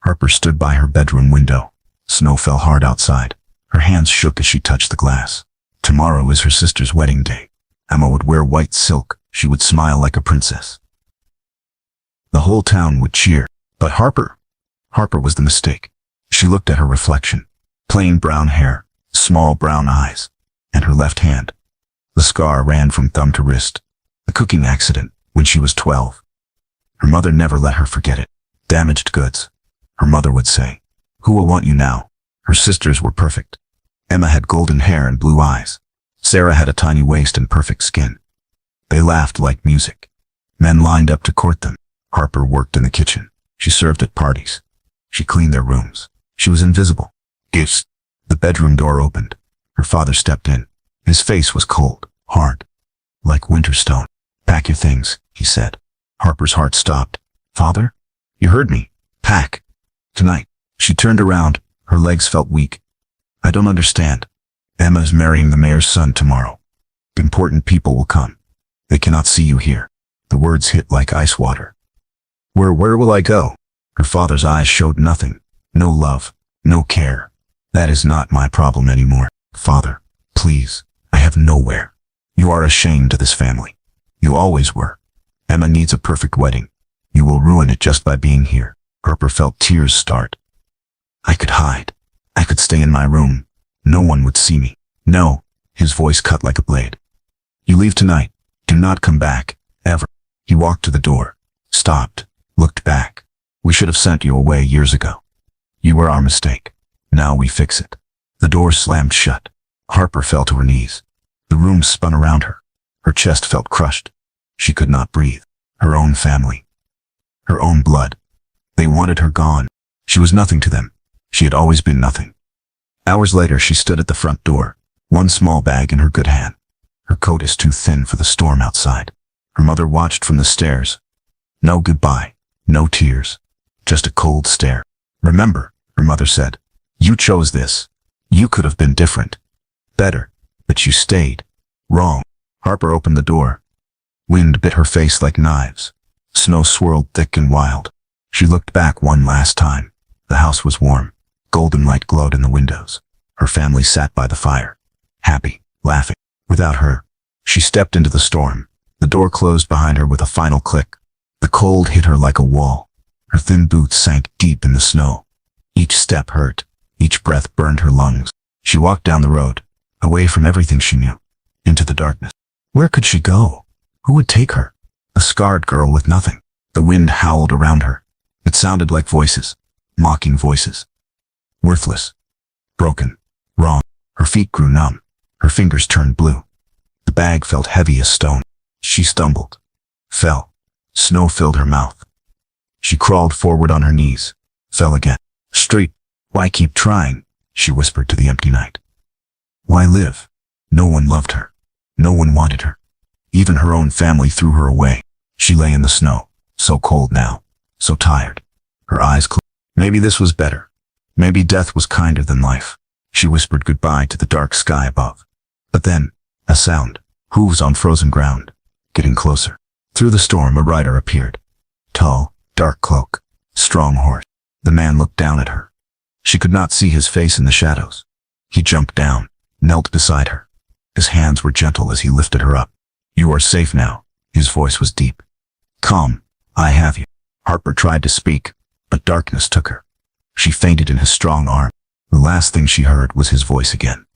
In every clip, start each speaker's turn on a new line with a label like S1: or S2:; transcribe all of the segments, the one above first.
S1: Harper stood by her bedroom window. Snow fell hard outside. Her hands shook as she touched the glass. Tomorrow is her sister's wedding day. Emma would wear white silk. She would smile like a princess. The whole town would cheer. But Harper was the mistake. She looked at her reflection. Plain brown hair, small brown eyes, and her left hand. The scar ran from thumb to wrist. A cooking accident when she was 12. Her mother never let her forget it. Damaged goods. Her mother would say, "Who will want you now?" Her sisters were perfect. Emma had golden hair and blue eyes. Sarah had a tiny waist and perfect skin. They laughed like music. Men lined up to court them. Harper worked in the kitchen. She served at parties. She cleaned their rooms. She was invisible. Gifts. The bedroom door opened. Her father stepped in. His face was cold, hard, like winter stone. "Pack your things," he said. Harper's heart stopped. "Father? You heard me. Pack. Tonight." She turned around. Her legs felt weak. "I don't understand. Emma is marrying the mayor's son tomorrow. Important people will come. They cannot see you here." The words hit like ice water. Where will I go?" Her father's eyes showed nothing. No love. No care. "That is not my problem anymore. Father, please. I have nowhere. You are a shame to this family. You always were. Emma needs a perfect wedding. You will ruin it just by being here." Harper felt tears start. "I could hide. I could stay in my room. No one would see me." "No." His voice cut like a blade. "You leave tonight. Do not come back. Ever." He walked to the door. Stopped. Looked back. "We should have sent you away years ago. You were our mistake. Now we fix it." The door slammed shut. Harper fell to her knees. The room spun around her. Her chest felt crushed. She could not breathe. Her own family. Her own blood. They wanted her gone. She was nothing to them. She had always been nothing. Hours later, she stood at the front door, one small bag in her good hand. Her coat is too thin for the storm outside. Her mother watched from the stairs. No goodbye. No tears. Just a cold stare. "Remember," her mother said, "you chose this. You could have been different. Better. But you stayed. Wrong." Harper opened the door. Wind bit her face like knives. Snow swirled thick and wild. She looked back one last time. The house was warm. Golden light glowed in the windows. Her family sat by the fire. Happy. Laughing. Without her. She stepped into the storm. The door closed behind her with a final click. The cold hit her like a wall. Her thin boots sank deep in the snow. Each step hurt. Each breath burned her lungs. She walked down the road, away from everything she knew, into the darkness. Where could she go? Who would take her? A scarred girl with nothing. The wind howled around her. It sounded like voices. Mocking voices. Worthless. Broken. Wrong. Her feet grew numb. Her fingers turned blue. The bag felt heavy as stone. She stumbled. Fell. Snow filled her mouth. She crawled forward on her knees. Fell again. Straight. "Why keep trying?" she whispered to the empty night. Why live? No one loved her. No one wanted her. Even her own family threw her away. She lay in the snow, so cold now, so tired. Her eyes closed. Maybe this was better. Maybe death was kinder than life. She whispered goodbye to the dark sky above. But then, a sound. Hooves on frozen ground. Getting closer. Through the storm, a rider appeared. Tall, dark cloak, strong horse. The man looked down at her. She could not see his face in the shadows. He jumped down, knelt beside her. His hands were gentle as he lifted her up. "You are safe now." His voice was deep. "Calm. I have you." Harper tried to speak, but darkness took her. She fainted in his strong arm. The last thing she heard was his voice again.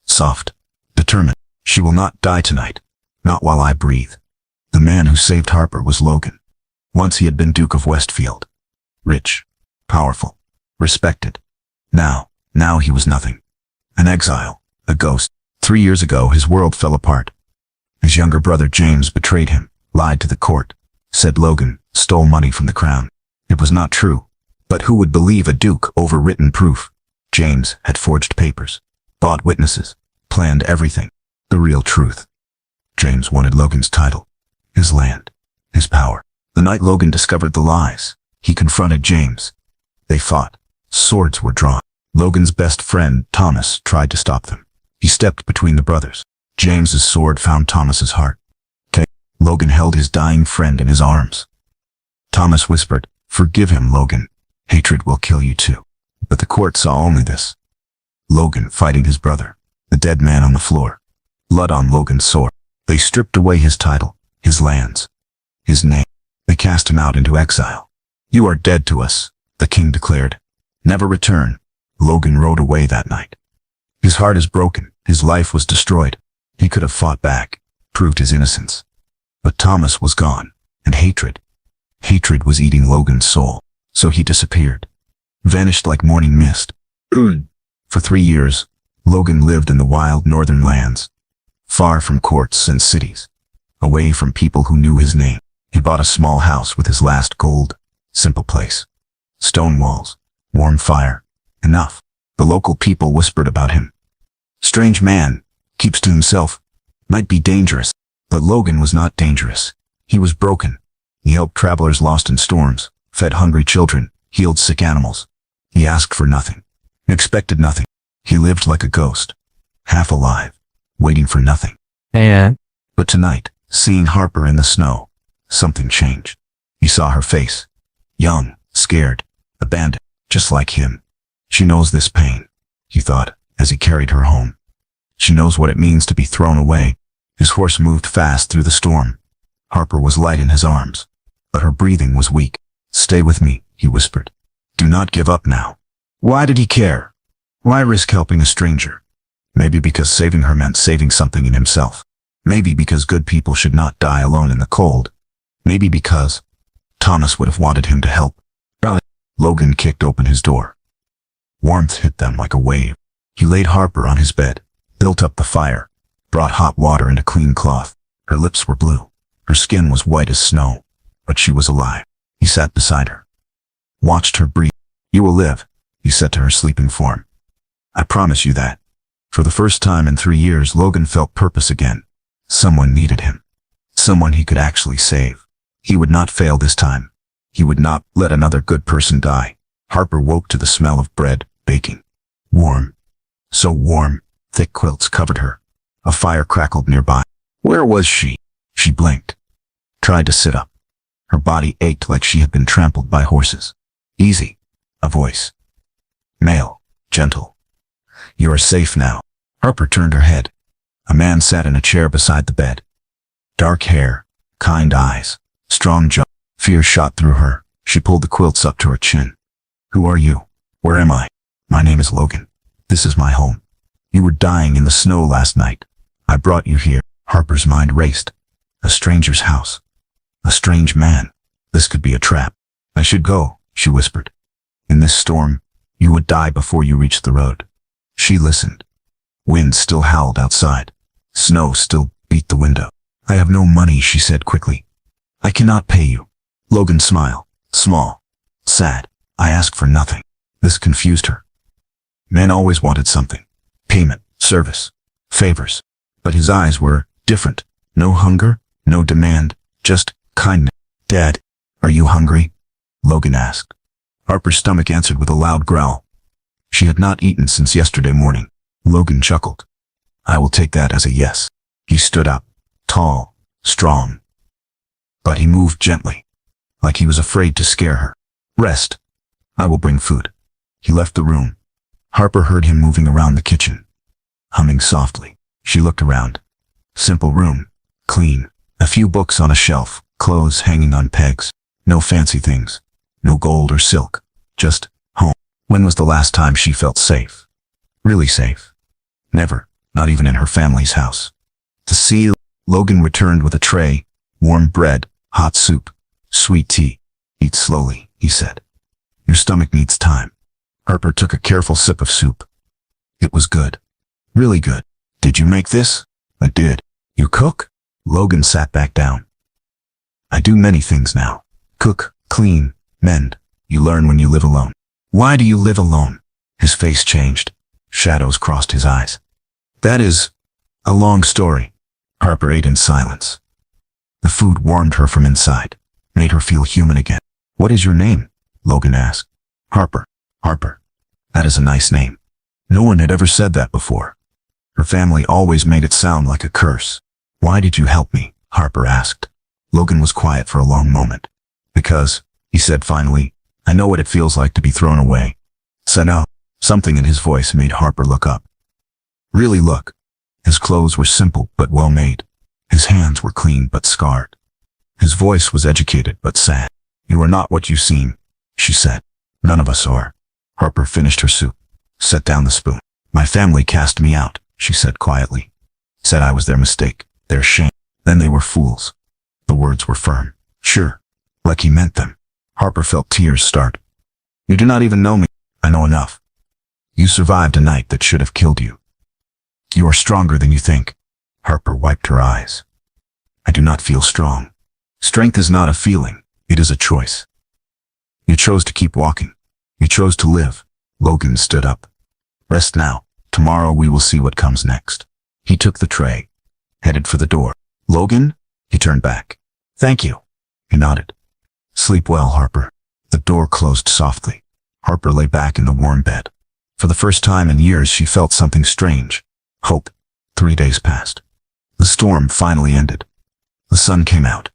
S1: Soft, determined. "She will not die tonight. Not while I breathe." The man who saved Harper was Logan. Once he had been Duke of Westfield. Rich, powerful, respected. Now he was nothing. An exile, a ghost. 3 years ago, his world fell apart. His younger brother James betrayed him, lied to the court, said Logan stole money from the crown. It was not true. But who would believe a duke over written proof? James had forged papers, bought witnesses, planned everything. The real truth. James wanted Logan's title, his land, his power. The night Logan discovered the lies, he confronted James. They fought. Swords were drawn. Logan's best friend, Thomas, tried to stop them. He stepped between the brothers. James's sword found Thomas's heart. Logan held his dying friend in his arms. Thomas whispered, "Forgive him, Logan. Hatred will kill you too. But the court saw only this. Logan fighting his brother, the dead man on the floor. Blood on Logan's sword. They stripped away his title, his lands, his name. They cast him out into exile. You are dead to us, the king declared. Never return. Logan rode away that night. His heart is broken. His life was destroyed. He could have fought back, proved his innocence. But Thomas was gone, and hatred was eating Logan's soul. So he disappeared, vanished like morning mist. For 3 years, Logan lived in the wild northern lands, far from courts and cities, away from people who knew his name. He bought a small house with his last gold, simple place. Stone walls, warm fire, enough. The local people whispered about him. Strange man, keeps to himself, might be dangerous. But Logan was not dangerous. He was broken. He helped travelers lost in storms, fed hungry children, healed sick animals. He asked for nothing, expected nothing. He lived like a ghost, half alive, waiting for nothing. But tonight, seeing Harper in the snow, something changed. He saw her face, young, scared, abandoned, just like him. She knows this pain, he thought, as he carried her home. She knows what it means to be thrown away. His horse moved fast through the storm. Harper was light in his arms, but her breathing was weak. Stay with me, he whispered. Do not give up now. Why did he care? Why risk helping a stranger? Maybe because saving her meant saving something in himself. Maybe because good people should not die alone in the cold. Maybe because Thomas would have wanted him to help. Logan kicked open his door. Warmth hit them like a wave. He laid Harper on his bed, built up the fire, brought hot water and a clean cloth. Her lips were blue. Her skin was white as snow, but she was alive. He sat beside her, watched her breathe. You will live, he said to her sleeping form. I promise you that. For the first time in 3 years, Logan felt purpose again. Someone needed him. Someone he could actually save. He would not fail this time. He would not let another good person die. Harper woke to the smell of bread, baking. Warm. So warm, thick quilts covered her. A fire crackled nearby. Where was she? She blinked. Tried to sit up. Her body ached like she had been trampled by horses. Easy. A voice. Male. Gentle. You are safe now. Harper turned her head. A man sat in a chair beside the bed. Dark hair. Kind eyes. Strong jaw. Fear shot through her. She pulled the quilts up to her chin. Who are you? Where am I? My name is Logan. This is my home. You were dying in the snow last night. I brought you here. Harper's mind raced. A stranger's house. A strange man. This could be a trap. I should go, she whispered. In this storm, you would die before you reached the road. She listened. Wind still howled outside. Snow still beat the window. I have no money, she said quickly. I cannot pay you. Logan smiled. Small. Sad. I ask for nothing. This confused her. Men always wanted something. Payment, service, favors. But his eyes were different. No hunger, no demand, just kindness. Dad, are you hungry? Logan asked. Harper's stomach answered with a loud growl. She had not eaten since yesterday morning. Logan chuckled. I will take that as a yes. He stood up, tall, strong. But he moved gently, like he was afraid to scare her. Rest. I will bring food. He left the room. Harper heard him moving around the kitchen, humming softly. She looked around. Simple room, clean, a few books on a shelf, clothes hanging on pegs. No fancy things, no gold or silk, just home. When was the last time she felt safe? Really safe? Never, not even in her family's house. To see, Logan returned with a tray, warm bread, hot soup, sweet tea. Eat slowly, he said. Your stomach needs time. Harper took a careful sip of soup. It was good. Really good. Did you make this? I did. You cook? Logan sat back down. I do many things now. Cook, clean, mend. You learn when you live alone. Why do you live alone? His face changed. Shadows crossed his eyes. That is a long story. Harper ate in silence. The food warmed her from inside, made her feel human again. What is your name? Logan asked. Harper. Harper. That is a nice name. No one had ever said that before. Her family always made it sound like a curse. Why did you help me? Harper asked. Logan was quiet for a long moment. Because, he said finally, I know what it feels like to be thrown away. Said out. Something in his voice made Harper look up. Really look. His clothes were simple but well made. His hands were clean but scarred. His voice was educated but sad. You are not what you seem, she said. None of us are. Harper finished her soup, set down the spoon. My family cast me out, she said quietly. Said I was their mistake, their shame. Then they were fools. The words were firm. Sure. Like he meant them. Harper felt tears start. You do not even know me. I know enough. You survived a night that should have killed you. You are stronger than you think. Harper wiped her eyes. I do not feel strong. Strength is not a feeling. It is a choice. You chose to keep walking. You chose to live. Logan stood up. Rest now. Tomorrow we will see what comes next. He took the tray, headed for the door. Logan? He turned back. Thank you. He nodded. Sleep well, Harper. The door closed softly. Harper lay back in the warm bed. For the first time in years she felt something strange. Hope. 3 days passed. The storm finally ended. The sun came out.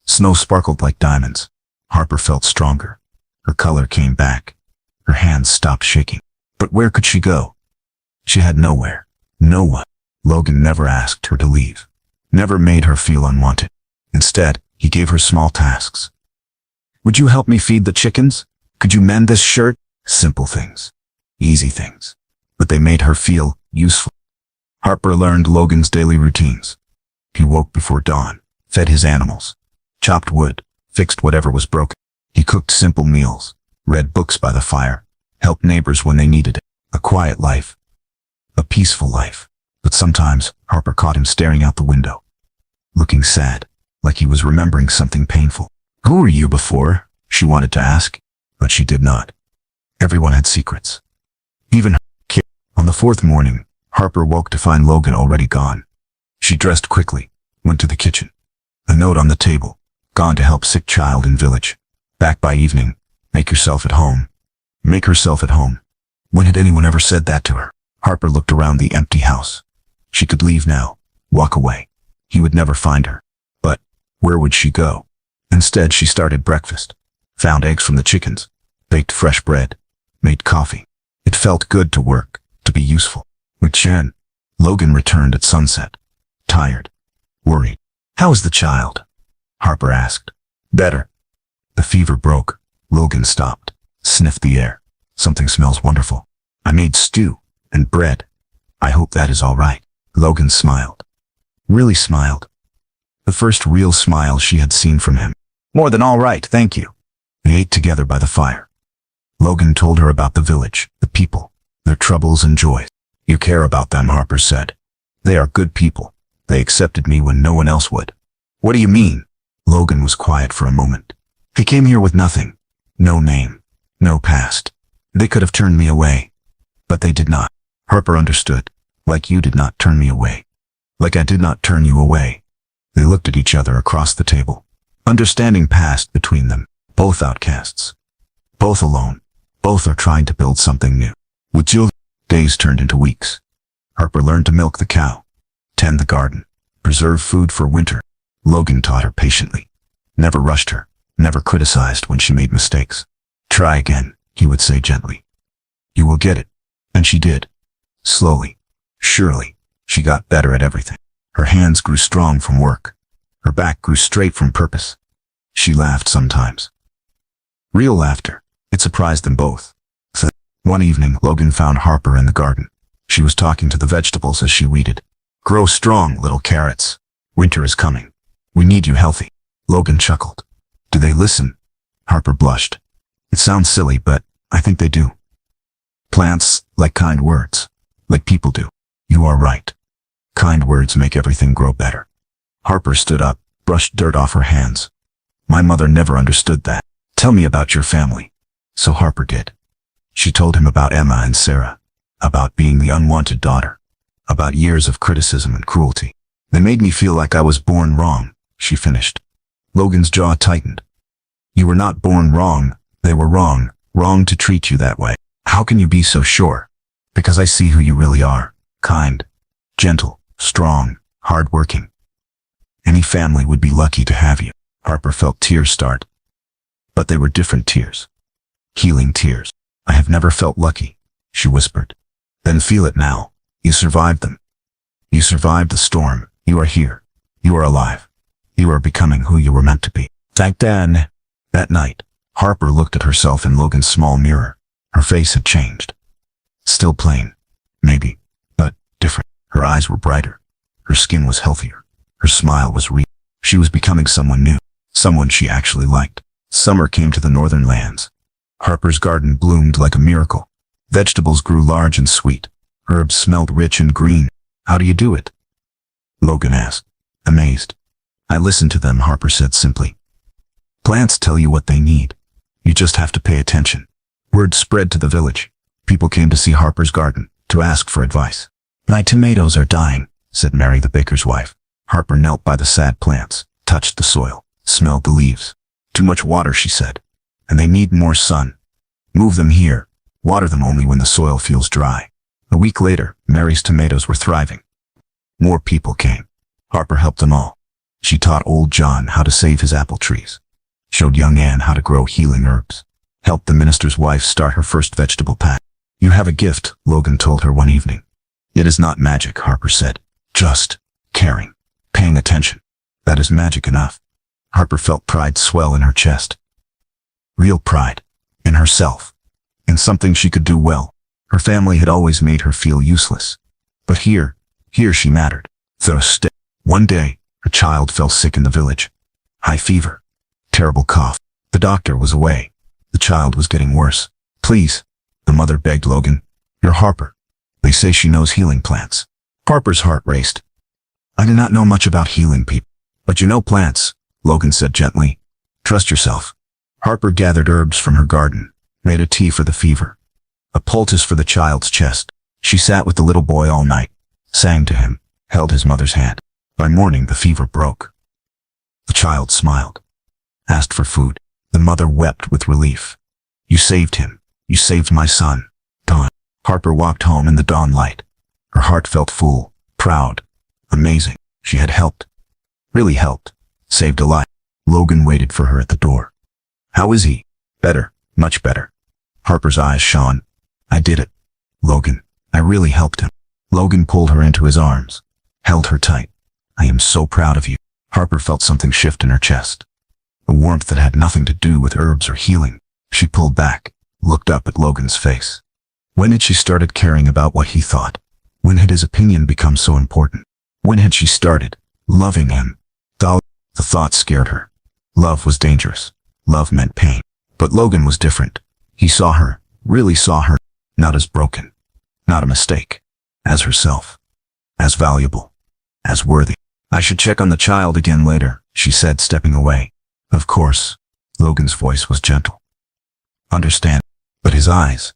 S1: Snow sparkled like diamonds. Harper felt stronger. Her color came back. Her hands stopped shaking. But where could she go? She had nowhere. No one. Logan never asked her to leave. Never made her feel unwanted. Instead, he gave her small tasks. Would you help me feed the chickens? Could you mend this shirt? Simple things. Easy things. But they made her feel useful. Harper learned Logan's daily routines. He woke before dawn, fed his animals, chopped wood, fixed whatever was broken. He cooked simple meals, read books by the fire, helped neighbors when they needed it. A quiet life. A peaceful life. But sometimes, Harper caught him staring out the window, looking sad, like he was remembering something painful. Who were you before? She wanted to ask, but she did not. Everyone had secrets. Even her. On the 4th morning, Harper woke to find Logan already gone. She dressed quickly, went to the kitchen. A note on the table. Gone to help sick child in village. Back by evening. Make yourself at home. Make herself at home. When had anyone ever said that to her? Harper looked around the empty house. She could leave now, walk away. He would never find her. But where would she go? Instead, she started breakfast. Found eggs from the chickens. Baked fresh bread. Made coffee. It felt good to work, to be useful. With Jen, Logan returned at sunset. Tired. Worried. How is the child? Harper asked. Better. The fever broke. Logan stopped. Sniffed the air. Something smells wonderful. I made stew and bread. I hope that is all right. Logan smiled. Really smiled. The first real smile she had seen from him. More than all right, thank you. They ate together by the fire. Logan told her about the village, the people, their troubles and joys. You care about them, Harper said. They are good people. They accepted me when no one else would. What do you mean? Logan was quiet for a moment. He came here with nothing. No name. No past. They could have turned me away. But they did not. Harper understood. Like you did not turn me away. Like I did not turn you away. They looked at each other across the table. Understanding passed between them. Both outcasts. Both alone. Both are trying to build something new. With Jill, days turned into weeks. Harper learned to milk the cow, tend the garden, preserve food for winter. Logan taught her patiently. Never rushed her. Never criticized when she made mistakes. Try again, he would say gently. You will get it. And she did. Slowly. Surely. She got better at everything. Her hands grew strong from work. Her back grew straight from purpose. She laughed sometimes. Real laughter. It surprised them both. One evening, Logan found Harper in the garden. She was talking to the vegetables as she weeded. Grow strong, little carrots. Winter is coming. We need you healthy. Logan chuckled. Do they listen? Harper blushed. It sounds silly, but I think they do. Plants like kind words, like people do. You are right. Kind words make everything grow better. Harper stood up, brushed dirt off her hands. My mother never understood that. Tell me about your family. So Harper did. She told him about Emma and Sarah, about being the unwanted daughter, about years of criticism and cruelty. They made me feel like I was born wrong, she finished. Logan's jaw tightened. You were not born wrong. They were wrong, wrong to treat you that way. How can you be so sure? Because I see who you really are. Kind, gentle, strong, hard-working. Any family would be lucky to have you. Harper felt tears start. But they were different tears. Healing tears. I have never felt lucky, she whispered. Then feel it now. You survived them. You survived the storm. You are here. You are alive. You are becoming who you were meant to be. Thank Dan. That night, Harper looked at herself in Logan's small mirror. Her face had changed. Still plain, maybe, but different. Her eyes were brighter. Her skin was healthier. Her smile was real. She was becoming someone new, someone she actually liked. Summer came to the northern lands. Harper's garden bloomed like a miracle. Vegetables grew large and sweet. Herbs smelled rich and green. How do you do it? Logan asked, amazed. I listen to them, Harper said simply. Plants tell you what they need. You just have to pay attention. Word spread to the village. People came to see Harper's garden, to ask for advice. My tomatoes are dying, said Mary, the baker's wife. Harper knelt by the sad plants, touched the soil, smelled the leaves. Too much water, she said. And they need more sun. Move them here. Water them only when the soil feels dry. A week later, Mary's tomatoes were thriving. More people came. Harper helped them all. She taught old John how to save his apple trees. Showed young Anne how to grow healing herbs. Helped the minister's wife start her first vegetable patch. You have a gift, Logan told her one evening. It is not magic, Harper said. Just caring. Paying attention. That is magic enough. Harper felt pride swell in her chest. Real pride. In herself. In something she could do well. Her family had always made her feel useless. But here she mattered. Thursday. One day, a child fell sick in the village. High fever. Terrible cough. The doctor was away. The child was getting worse. Please, the mother begged Logan. You're Harper. They say she knows healing plants. Harper's heart raced. I do not know much about healing people. But you know plants, Logan said gently. Trust yourself. Harper gathered herbs from her garden, made a tea for the fever, a poultice for the child's chest. She sat with the little boy all night, sang to him, held his mother's hand. By morning, the fever broke. The child smiled, asked for food. The mother wept with relief. You saved him. You saved my son. Dawn. Harper walked home in the dawn light. Her heart felt full, proud, amazing. She had helped. Really helped. Saved a life. Logan waited for her at the door. How is he? Better. Much better. Harper's eyes shone. I did it. Logan. I really helped him. Logan pulled her into his arms. Held her tight. I am so proud of you. Harper felt something shift in her chest. A warmth that had nothing to do with herbs or healing. She pulled back, looked up at Logan's face. When had she started caring about what he thought? When had his opinion become so important? When had she started loving him? The thought scared her. Love was dangerous. Love meant pain. But Logan was different. He saw her, really saw her, not as broken, not a mistake, as herself, as valuable, as worthy. I should check on the child again later, she said, stepping away. Of course. Logan's voice was gentle. Understand. But his eyes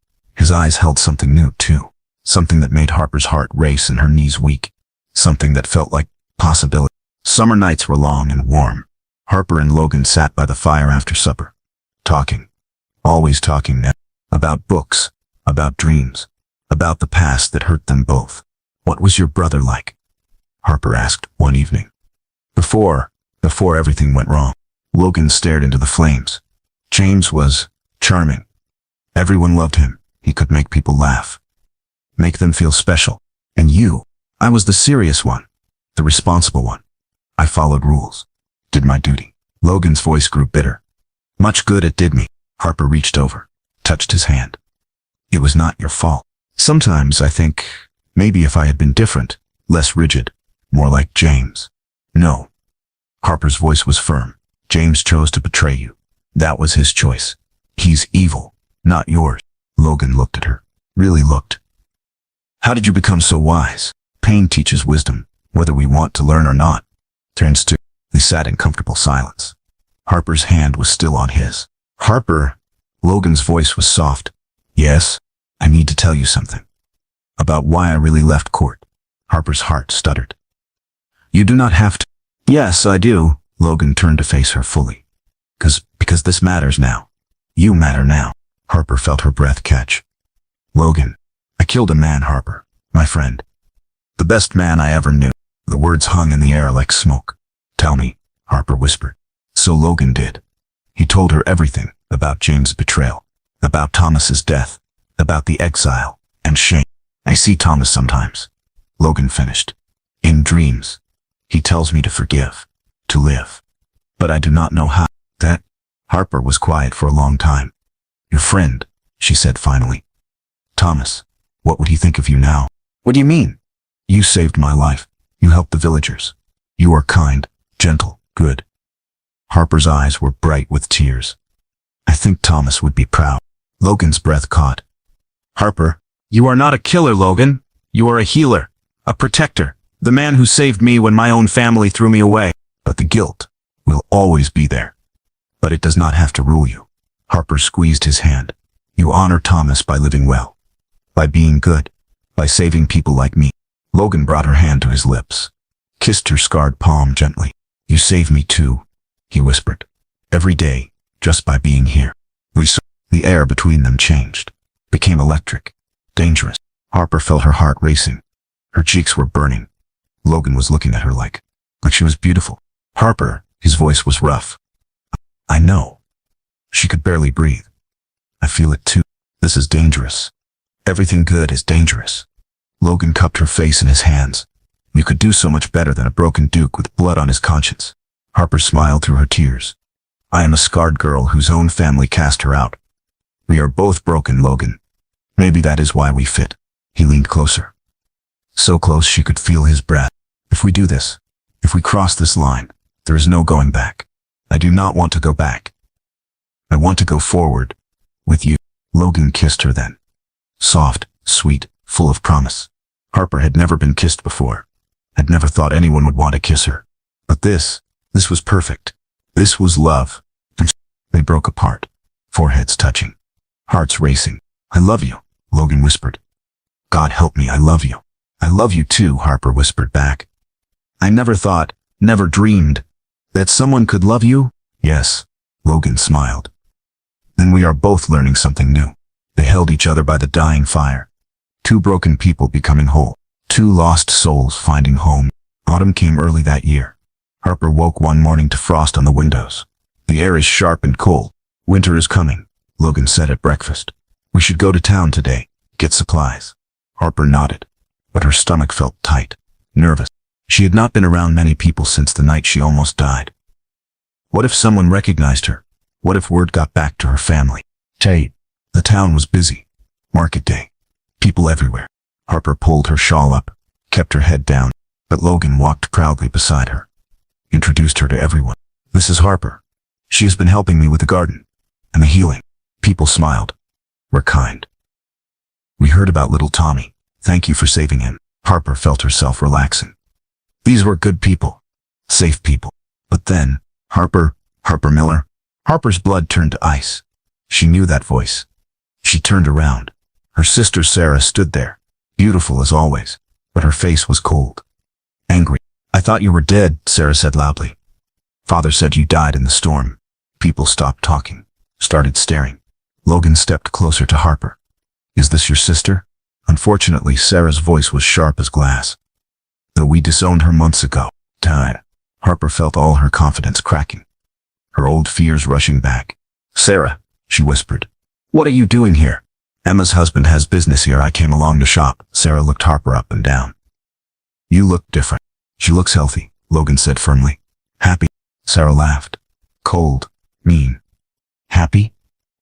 S1: held something new too. Something that made Harper's heart race and her knees weak. Something that felt like possibility. Summer nights were long and warm. Harper and Logan sat by the fire after supper. Talking. Always talking now. About books. About dreams. About the past that hurt them both. What was your brother like? Harper asked one evening. Before everything went wrong. Logan stared into the flames. James was charming. Everyone loved him. He could make people laugh. Make them feel special. And you, I was the serious one. The responsible one. I followed rules. Did my duty. Logan's voice grew bitter. Much good it did me. Harper reached over, touched his hand. It was not your fault. Sometimes I think, maybe if I had been different, less rigid, more like James. No. Harper's voice was firm. James chose to betray you. That was his choice. He's evil, not yours. Logan looked at her. Really looked. How did you become so wise? Pain teaches wisdom, whether we want to learn or not. Turns to. They sat in comfortable silence. Harper's hand was still on his. Harper. Logan's voice was soft. Yes, I need to tell you something. About why I really left court. Harper's heart stuttered. You do not have to. Yes, I do. Logan turned to face her fully. Because this matters now. You matter now. Harper felt her breath catch. Logan, I killed a man, Harper, my friend. The best man I ever knew. The words hung in the air like smoke. Tell me, Harper whispered. So Logan did. He told her everything about James' betrayal. About Thomas's death. About the exile. And shame. I see Thomas sometimes. Logan finished. In dreams. He tells me to forgive. To live. But I do not know how. That. Harper was quiet for a long time. Your friend, she said finally. Thomas. What would he think of you now? What do you mean? You saved my life. You helped the villagers. You are kind, gentle, good. Harper's eyes were bright with tears. I think Thomas would be proud. Logan's breath caught. Harper, you are not a killer, Logan. You are a healer, a protector, the man who saved me when my own family threw me away. But the guilt will always be there. But it does not have to rule you. Harper squeezed his hand. You honor Thomas by living well. By being good. By saving people like me. Logan brought her hand to his lips. Kissed her scarred palm gently. You save me too, he whispered. Every day, just by being here. We saw. The air between them changed. Became electric. Dangerous. Harper felt her heart racing. Her cheeks were burning. Logan was looking at her like she was beautiful. Harper, his voice was rough. I know. She could barely breathe. I feel it too. This is dangerous. Everything good is dangerous. Logan cupped her face in his hands. You could do so much better than a broken Duke with blood on his conscience. Harper smiled through her tears. I am a scarred girl whose own family cast her out. We are both broken, Logan. Maybe that is why we fit. He leaned closer. So close she could feel his breath. If we do this, if we cross this line, there is no going back. I do not want to go back. I want to go forward. With you. Logan kissed her then. Soft, sweet, full of promise. Harper had never been kissed before. Had never thought anyone would want to kiss her. But this was perfect. This was love. And they broke apart. Foreheads touching. Hearts racing. I love you, Logan whispered. God help me, I love you. I love you too, Harper whispered back. I never thought, never dreamed, that someone could love you? Yes, Logan smiled. Then we are both learning something new. They held each other by the dying fire. Two broken people becoming whole. Two lost souls finding home. Autumn came early that year. Harper woke one morning to frost on the windows. The air is sharp and cold. Winter is coming, Logan said at breakfast. We should go to town today, get supplies. Harper nodded, but her stomach felt tight, nervous. She had not been around many people since the night she almost died. What if someone recognized her? What if word got back to her family? The town was busy. Market day. People everywhere. Harper pulled her shawl up, kept her head down, but Logan walked proudly beside her. Introduced her to everyone. This is Harper. She has been helping me with the garden and the healing. People smiled. Were kind. We heard about little Tommy. Thank you for saving him. Harper felt herself relaxing. These were good people. Safe people. But then, Harper Miller. Harper's blood turned to ice. She knew that voice. She turned around. Her sister Sarah stood there, beautiful as always, but her face was cold. Angry. I thought you were dead, Sarah said loudly. Father said you died in the storm. People stopped talking, started staring. Logan stepped closer to Harper. Is this your sister? Unfortunately, Sarah's voice was sharp as glass. Though we disowned her months ago. Died. Harper felt all her confidence cracking. Her old fears rushing back. Sarah, she whispered. What are you doing here? Emma's husband has business here. I came along to shop. Sarah looked Harper up and down. You look different. She looks healthy, Logan said firmly. Happy. Sarah laughed. Cold. Mean. Happy?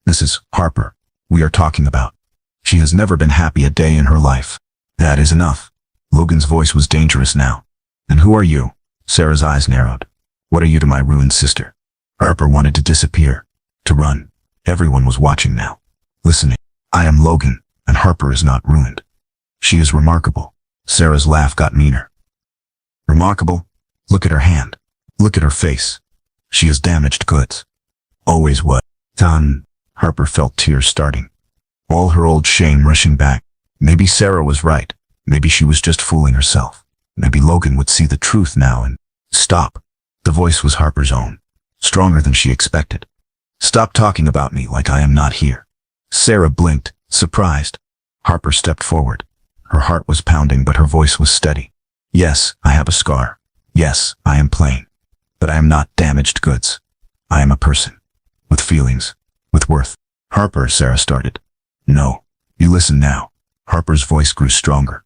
S1: This is Harper we are talking about. She has never been happy a day in her life. That is enough. Logan's voice was dangerous now. And who are you? Sarah's eyes narrowed. What are you to my ruined sister? Harper wanted to disappear. To run. Everyone was watching now. Listening. I am Logan, and Harper is not ruined. She is remarkable. Sarah's laugh got meaner. Remarkable? Look at her hand. Look at her face. She is damaged goods. Always was. Done. Harper felt tears starting. All her old shame rushing back. Maybe Sarah was right. Maybe she was just fooling herself. Maybe Logan would see the truth now and... Stop. The voice was Harper's own. Stronger than she expected. Stop talking about me like I am not here. Sarah blinked, surprised. Harper stepped forward. Her heart was pounding, but her voice was steady. Yes, I have a scar. Yes, I am plain. But I am not damaged goods. I am a person. With feelings. With worth. Harper, Sarah started. No. You listen now. Harper's voice grew stronger.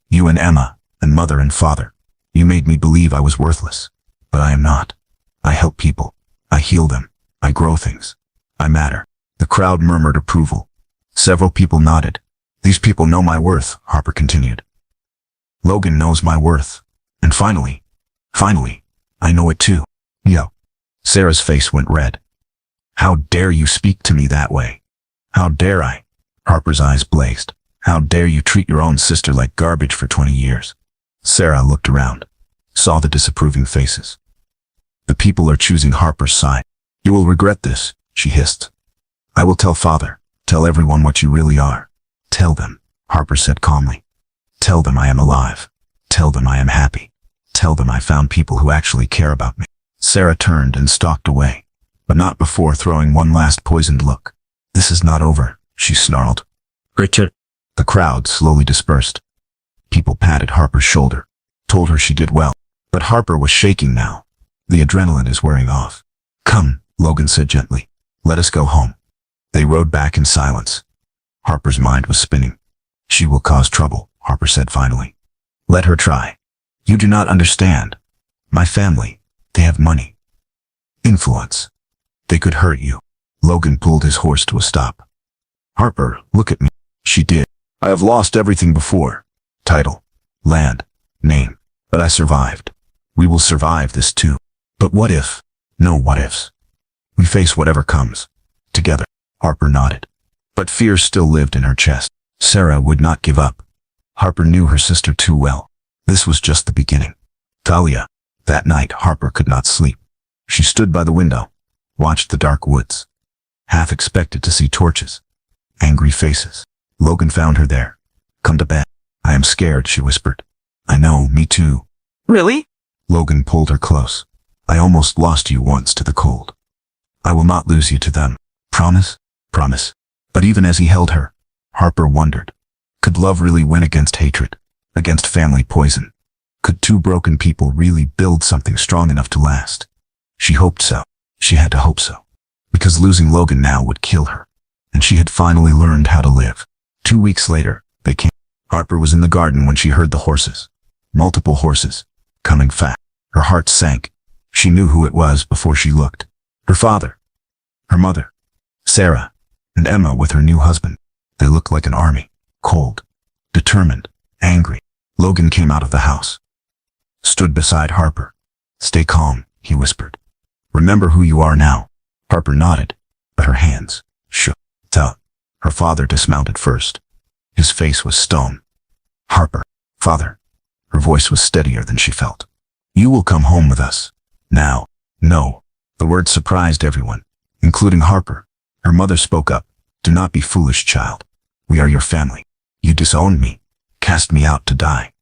S1: You and Emma, and mother and father. You made me believe I was worthless. But I am not. I help people. I heal them. I grow things. I matter. The crowd murmured approval. Several people nodded. These people know my worth, Harper continued. Logan knows my worth. And finally, I know it too. Yo. Sarah's face went red. How dare you speak to me that way? How dare I? Harper's eyes blazed. How dare you treat your own sister like garbage for 20 years? Sarah looked around, saw the disapproving faces. The people are choosing Harper's side. You will regret this, she hissed. I will tell father, tell everyone what you really are. Tell them, Harper said calmly. Tell them I am alive. Tell them I am happy. Tell them I found people who actually care about me. Sarah turned and stalked away, but not before throwing one last poisoned look. This is not over, she snarled. Richard. The crowd slowly dispersed. People patted Harper's shoulder, told her she did well, but Harper was shaking now. The adrenaline is wearing off. Come, Logan said gently. Let us go home. They rode back in silence. Harper's mind was spinning. She will cause trouble, Harper said finally. Let her try. You do not understand. My family, they have money. Influence. They could hurt you. Logan pulled his horse to a stop. Harper, look at me. She did. I have lost everything before. Title, land, name. But I survived. We will survive this too. But what if? No what ifs. We face whatever comes. Together. Harper nodded. But fear still lived in her chest. Sarah would not give up. Harper knew her sister too well. This was just the beginning. Talia. That night Harper could not sleep. She stood by the window, watched the dark woods. Half expected to see torches. Angry faces. Logan found her there. Come to bed. I am scared, she whispered. I know, me too. Really? Logan pulled her close. I almost lost you once to the cold. I will not lose you to them. Promise? Promise. But even as he held her, Harper wondered. Could love really win against hatred? Against family poison? Could two broken people really build something strong enough to last? She hoped so. She had to hope so. Because losing Logan now would kill her. And she had finally learned how to live. 2 weeks later, they came. Harper was in the garden when she heard the horses. Multiple horses. Coming fast. Her heart sank. She knew who it was before she looked. Her father. Her mother. Sarah. And Emma with her new husband. They looked like an army. Cold. Determined. Angry. Logan came out of the house. Stood beside Harper. Stay calm, he whispered. Remember who you are now. Harper nodded, but her hands shook. Her father dismounted first. His face was stone. Harper. Father. Her voice was steadier than she felt. You will come home with us. Now. No. The word surprised everyone, including Harper. Her mother spoke up. Do not be foolish, child. We are your family. You disowned me. Cast me out to die.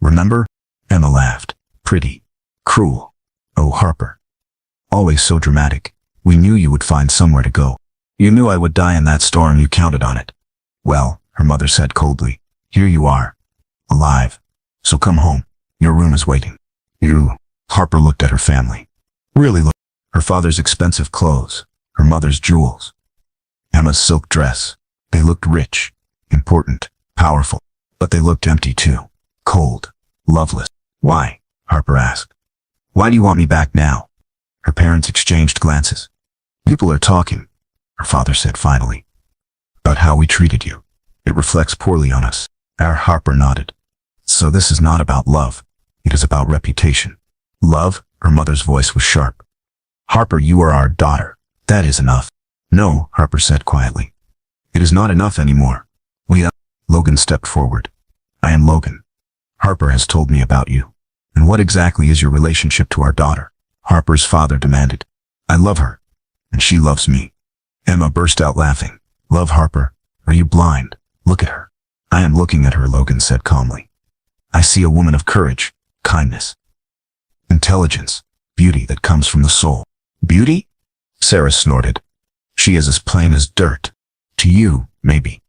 S1: Remember? Emma laughed. Pretty. Cruel. Oh, Harper. Always so dramatic. We knew you would find somewhere to go. You knew I would die in that storm. You counted on it. Well, her mother said coldly, here you are. Alive. So come home. Your room is waiting. You. Harper looked at her family. Really looked. Her father's expensive clothes. Her mother's jewels. Emma's silk dress. They looked rich, important, powerful. But they looked empty too. Cold. Loveless. Why? Harper asked. Why do you want me back now? Her parents exchanged glances. People are talking, her father said finally. About how we treated you. It reflects poorly on us. Our Harper nodded. So this is not about love. It is about reputation. Love? Her mother's voice was sharp. Harper, you are our daughter. That is enough. No, Harper said quietly. It is not enough anymore. Logan stepped forward. I am Logan. Harper has told me about you. And what exactly is your relationship to our daughter? Harper's father demanded. I love her. And she loves me. Emma burst out laughing. Love Harper? Are you blind? Look at her. I am looking at her, Logan said calmly. I see a woman of courage, kindness, intelligence, beauty that comes from the soul. Beauty? Sarah snorted. She is as plain as dirt. To you, maybe.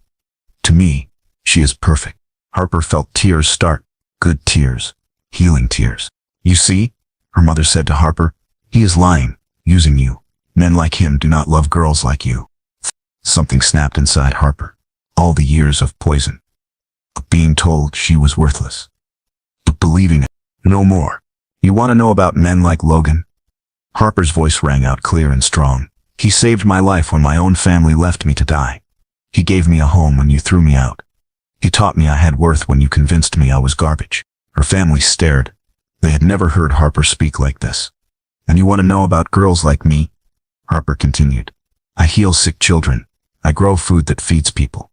S1: To me, she is perfect. Harper felt tears start. Good tears. Healing tears. You see? Her mother said to Harper. He is lying, using you. Men like him do not love girls like you. Something snapped inside Harper. All the years of poison. Of being told she was worthless. But believing it. No more. You want to know about men like Logan? Harper's voice rang out clear and strong. He saved my life when my own family left me to die. He gave me a home when you threw me out. He taught me I had worth when you convinced me I was garbage. Her family stared. They had never heard Harper speak like this. And you want to know about girls like me? Harper continued. I heal sick children. I grow food that feeds people.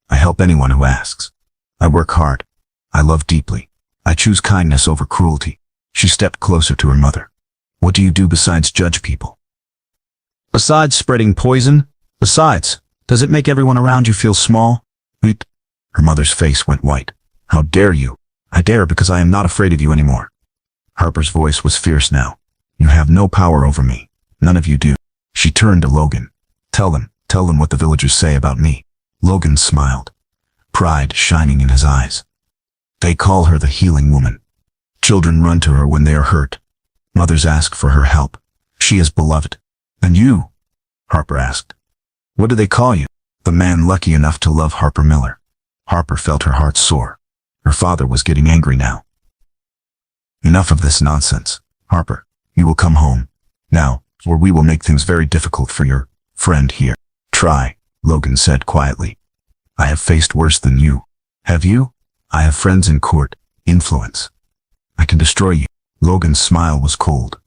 S1: I help anyone who asks. I work hard. I love deeply. I choose kindness over cruelty. She stepped closer to her mother. What do you do besides judge people? Besides spreading poison? Besides, does it make everyone around you feel small? Her mother's face went white. How dare you? I dare because I am not afraid of you anymore. Harper's voice was fierce now. You have no power over me. None of you do. She turned to Logan. Tell them what the villagers say about me. Logan smiled, pride shining in his eyes. They call her the healing woman. Children run to her when they are hurt. Mothers ask for her help. She is beloved. And you? Harper asked. What do they call you? The man lucky enough to love Harper Miller. Harper felt her heart soar. Her father was getting angry now. Enough of this nonsense. Harper, you will come home. Now, or we will make things very difficult for your friend here. Try, Logan said quietly. I have faced worse than you. Have you? I have friends in court, influence. I can destroy you. Logan's smile was cold.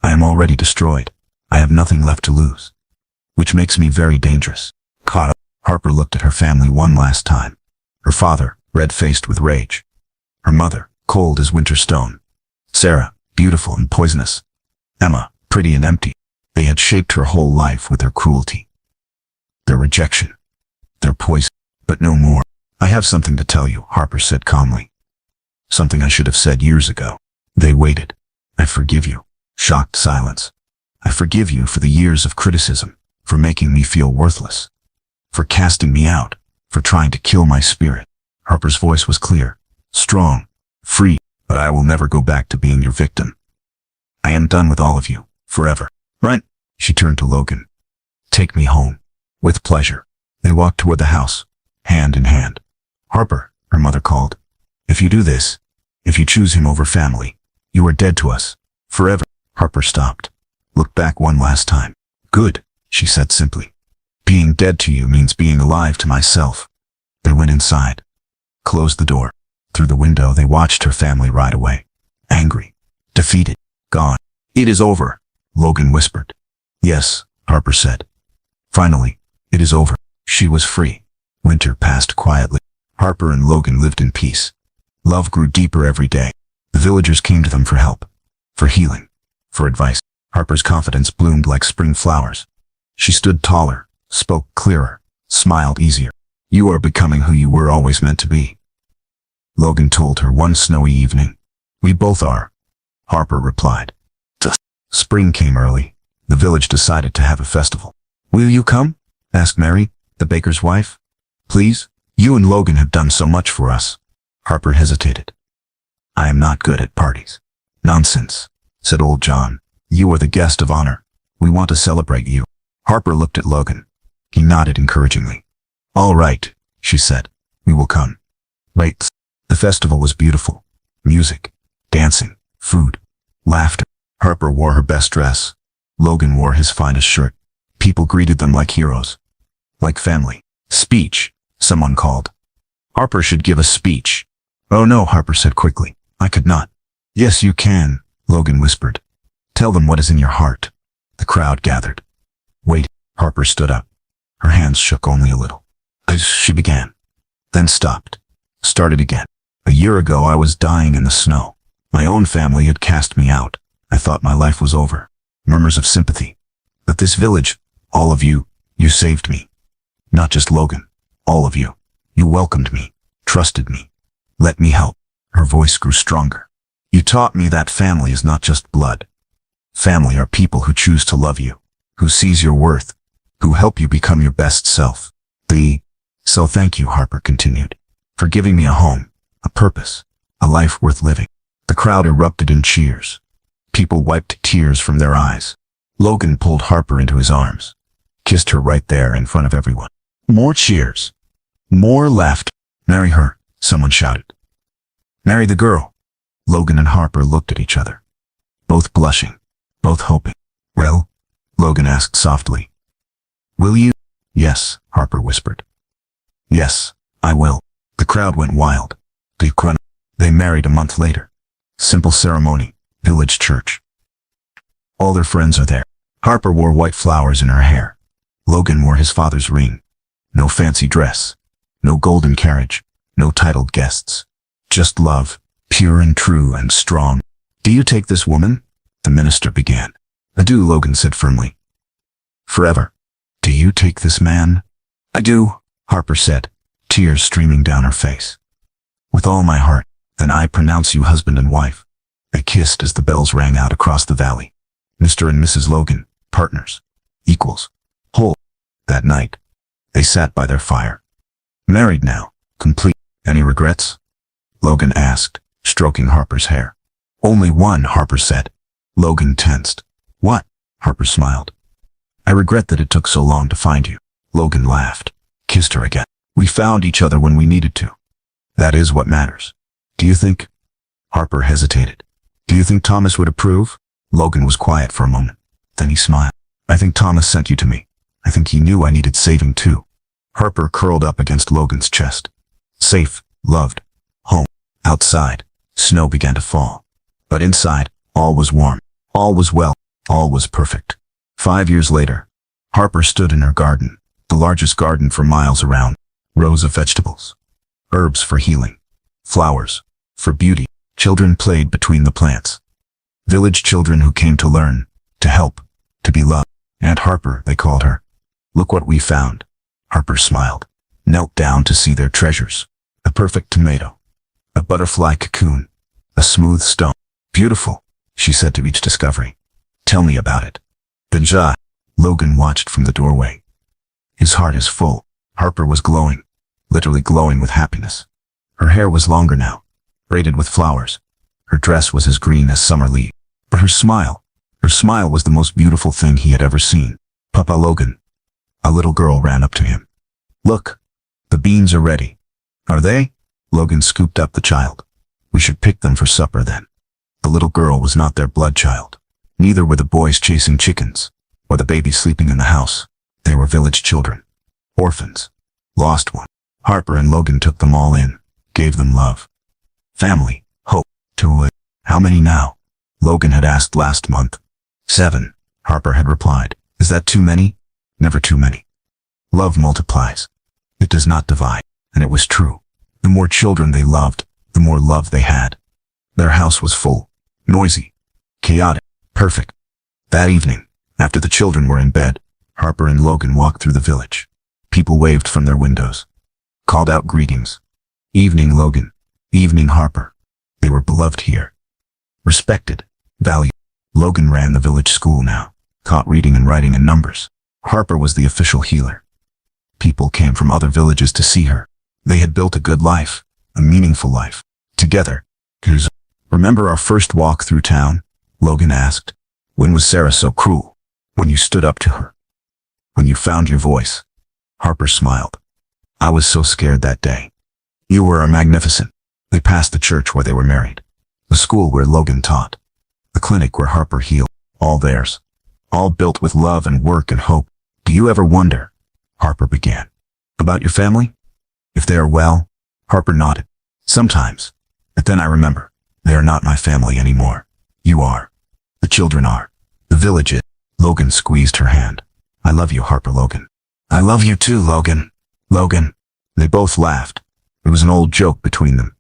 S1: I am already destroyed. I have nothing left to lose. Which makes me very dangerous. Caught up. Harper looked at her family one last time. Her father, red-faced with rage. Her mother, cold as winter stone. Sarah, beautiful and poisonous. Emma, pretty and empty. They had shaped her whole life with their cruelty. Their rejection. Their poison. But no more. I have something to tell you, Harper said calmly. Something I should have said years ago. They waited. I forgive you. Shocked silence. I forgive you for the years of criticism, for making me feel worthless, for casting me out, for trying to kill my spirit. Harper's voice was clear, strong, free, but I will never go back to being your victim. I am done with all of you, forever. Right? She turned to Logan. Take me home. With pleasure. They walked toward the house, hand in hand. Harper, her mother called. If you do this, if you choose him over family, you are dead to us, forever. Harper stopped, looked back one last time. Good, she said simply. Being dead to you means being alive to myself. They went inside, closed the door. Through the window they watched her family ride away. Angry, defeated, gone. It is over, Logan whispered. Yes, Harper said. Finally, it is over. She was free. Winter passed quietly. Harper and Logan lived in peace. Love grew deeper every day. The villagers came to them for help, for healing, for advice. Harper's confidence bloomed like spring flowers. She stood taller, spoke clearer, smiled easier. You are becoming who you were always meant to be. Logan told her one snowy evening. We both are, Harper replied. Spring came early. The village decided to have a festival. Will you come? Asked Mary, the baker's wife. Please? You and Logan have done so much for us. Harper hesitated. I am not good at parties. Nonsense, said old John. You are the guest of honor. We want to celebrate you. Harper looked at Logan. He nodded encouragingly. All right, she said. We will come. Wait. The festival was beautiful. Music, dancing, food, laughter. Harper wore her best dress. Logan wore his finest shirt. People greeted them like heroes. Like family. Speech, someone called. Harper should give a speech. Oh no, Harper said quickly. I could not. Yes, you can, Logan whispered. Tell them what is in your heart. The crowd gathered. Wait, Harper stood up. Her hands shook only a little. As she began. Then stopped. Started again. A year ago I was dying in the snow. My own family had cast me out. I thought my life was over. Murmurs of sympathy. But this village, all of you, you saved me. Not just Logan. All of you. You welcomed me, trusted me, let me help. Her voice grew stronger. You taught me that family is not just blood. Family are people who choose to love you, who sees your worth, who help you become your best self. So thank you, Harper continued, for giving me a home, a purpose, a life worth living. The crowd erupted in cheers. People wiped tears from their eyes. Logan pulled Harper into his arms. kissed her right there in front of everyone. More cheers. More laughter. Marry her, someone shouted. Marry the girl. Logan and Harper looked at each other, both blushing, both hoping. Well? Logan asked softly. Will you? Yes, Harper whispered. Yes, I will. The crowd went wild. They married a month later. Simple ceremony, village church. All their friends are there. Harper wore white flowers in her hair. Logan wore his father's ring. No fancy dress. No golden carriage. No titled guests. Just love, pure and true and strong. Do you take this woman? The minister began. I do, Logan said firmly. Forever. Do you take this man? I do, Harper said, tears streaming down her face. With all my heart, then I pronounce you husband and wife. They kissed as the bells rang out across the valley. Mr. and Mrs. Logan, partners, equals, whole. That night, they sat by their fire. Married now, complete. Any regrets? Logan asked, stroking Harper's hair. Only one, Harper said. Logan tensed. What? Harper smiled. I regret that it took so long to find you. Logan laughed, kissed her again. We found each other when we needed to. That is what matters. Do you think? Harper hesitated. Do you think Thomas would approve? Logan was quiet for a moment. Then he smiled. I think Thomas sent you to me. I think he knew I needed saving too. Harper curled up against Logan's chest. Safe, loved, home. Outside, snow began to fall. But inside, all was warm. All was well. All was perfect. 5 years later, Harper stood in her garden, the largest garden for miles around. Rows of vegetables. Herbs for healing. Flowers for beauty. Children played between the plants. Village children who came to learn, to help, to be loved. Aunt Harper, they called her. Look what we found. Harper smiled, knelt down to see their treasures. A perfect tomato. A butterfly cocoon. A smooth stone. Beautiful, she said to each discovery. Tell me about it. Benja. Logan watched from the doorway. His heart is full. Harper was glowing, literally glowing with happiness. Her hair was longer now, braided with flowers. Her dress was as green as summer leaves. But her smile was the most beautiful thing he had ever seen. Papa Logan. A little girl ran up to him. Look, the beans are ready. Are they? Logan scooped up the child. We should pick them for supper then. The little girl was not their blood child. Neither were the boys chasing chickens, or the baby sleeping in the house. They were village children. Orphans. Lost one. Harper and Logan took them all in, gave them love. Family, hope, to live. How many now? Logan had asked last month. 7, Harper had replied. Is that too many? Never too many. Love multiplies. It does not divide. And it was true. The more children they loved, the more love they had. Their house was full, noisy, chaotic, perfect. That evening, after the children were in bed, Harper and Logan walked through the village. People waved from their windows, called out greetings. Evening, Logan. Evening, Harper. They were beloved here. Respected, valued. Logan ran the village school now, taught reading and writing and numbers. Harper was the official healer. People came from other villages to see her. They had built a good life, a meaningful life, together. Remember our first walk through town? Logan asked. When was Sarah so cruel? When you stood up to her? When you found your voice? Harper smiled. I was so scared that day. You were magnificent. They passed the church where they were married, the school where Logan taught, the clinic where Harper healed, all theirs, all built with love and work and hope. Do you ever wonder, Harper began, about your family? If they are well? Harper nodded. Sometimes. But then I remember, they are not my family anymore. You are. The children are. The village is. Logan squeezed her hand. I love you, Harper. Logan. I love you too, Logan. Logan. They both laughed. It was an old joke between them.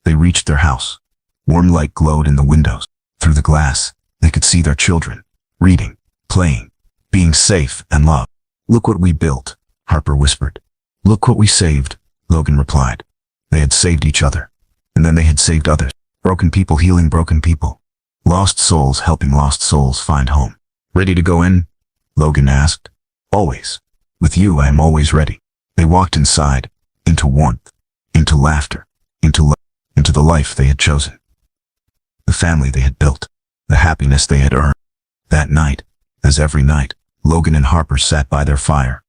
S1: They reached their house. Warm light glowed in the windows. Through the glass, they could see their children, reading, playing, being safe and loved. Look what we built, Harper whispered. Look what we saved, Logan replied. They had saved each other, and then they had saved others. Broken people healing broken people. Lost souls helping lost souls find home. Ready to go in? Logan asked. Always. With you I am always ready. They walked inside, into warmth, into laughter, into love, into the life they had chosen. The family they had built, the happiness they had earned. That night, as every night, Logan and Harper sat by their fire.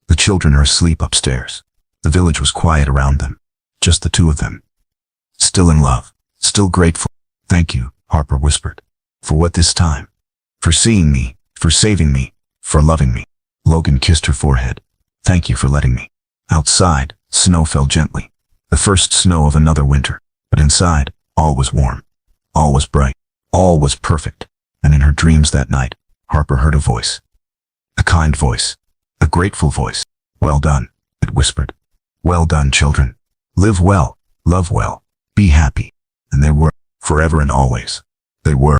S1: The children are asleep upstairs. The village was quiet around them. Just the two of them. Still in love. Still grateful. Thank you, Harper whispered. For what this time? For seeing me. For saving me. For loving me. Logan kissed her forehead. Thank you for letting me. Outside, snow fell gently. The first snow of another winter. But inside, all was warm. All was bright. All was perfect. And in her dreams that night, Harper heard a voice. A kind voice. A grateful voice. Well done, it whispered. Well done, children. Live well, love well, be happy. And they were, forever and always. They were.